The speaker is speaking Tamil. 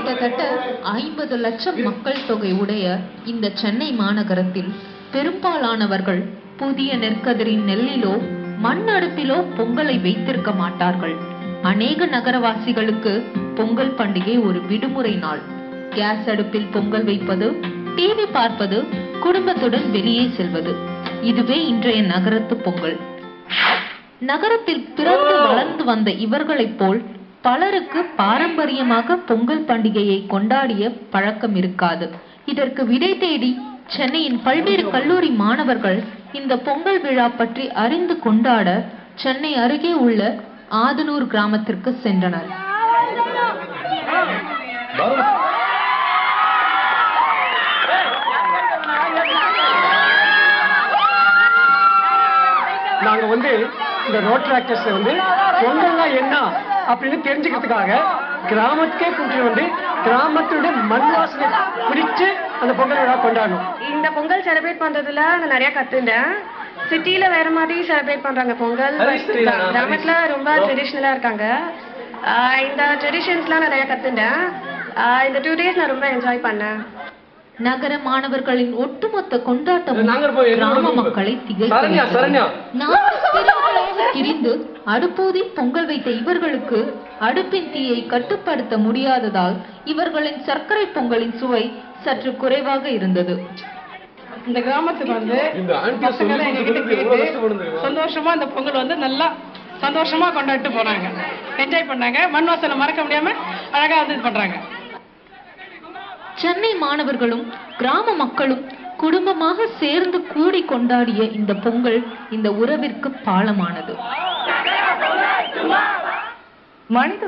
கிட்டத்தட்ட 50 லட்சம் மக்கள் தொகை உடைய இந்த சென்னை மாநகரத்தில் பெரும்பாலானவர்கள் புதிய நெற்கதிரின் நெல்லிலோ மண் அடுப்பிலோ பொங்கலை வைத்திருக்க மாட்டார்கள். அநேக நகரவாசிகளுக்கு பொங்கல் பண்டிகை ஒரு விடுமுறை நாள். கேஸ் அடுப்பில் பொங்கல் வைப்பது, டிவி பார்ப்பது, குடும்பத்துடன் வெளியே செல்வது, இதுவே இன்றைய நகரத்து பொங்கல். நகரத்தில் பிறந்து வளர்ந்து வந்த இவர்களைப் போல் பலருக்கு பாரம்பரியமாக பொங்கல் பண்டிகையை கொண்டாடிய பழக்கம் இருக்காது. இதற்கு விடை தேடி சென்னையின் பல்வேறு கல்லூரி மாணவர்கள் இந்த பொங்கல் விழா பற்றி அறிந்து கொண்டாட சென்னை அருகே உள்ள ஆதனூர் கிராமத்திற்கு சென்றனர். நாங்க இந்த ரோட் டிராக்டர்ஸ் பொங்கல்னா என்ன அப்படின்னு தெரிஞ்சுக்கிறதுக்காக கிராமத்துக்கே கூட்டிட்டு கிராமத்துடைய மண் வாசனை பிடிச்சு அந்த பொங்கல் விழா கொண்டாடணும். இந்த பொங்கல் செலிப்ரேட் பண்றதுல நான் நிறைய கத்துட்டேன். சிட்டில வேற மாதிரி செலிப்ரேட் பண்றாங்க பொங்கல், கிராமத்துல ரொம்ப ட்ரெடிஷ்னலா இருக்காங்க. இந்த ட்ரெடிஷன்ஸ்லாம் நிறைய கத்துட்டேன். இந்த 2 days நான் ரொம்ப என்ஜாய் பண்ணேன். நகர மாணவர்களின் ஒட்டுமொத்த கொண்டாட்டம் கிராம மக்களை திரிந்து அடுப்பூதி பொங்கல் வைத்த இவர்களுக்கு அடுப்பின் தீயை கட்டுப்படுத்த முடியாததால் இவர்களின் சர்க்கரை பொங்கலின் சுவை சற்று குறைவாக இருந்தது. இந்த கிராமத்துக்கு பசங்களை எங்ககிட்ட கேட்டு சந்தோஷமா இந்த பொங்கல் நல்லா சந்தோஷமா கொண்டாடிட்டு போறாங்க, என்ஜாய் பண்ணாங்க. மண் வாசனை மறக்க முடியாம அழகா இது பண்றாங்க. சென்னை மாணவர்களும் கிராம மக்களும் குடும்பமாக சேர்ந்து கூடி கொண்டாடிய இந்த பொங்கல் இந்த உறவிற்கு பாலமானது.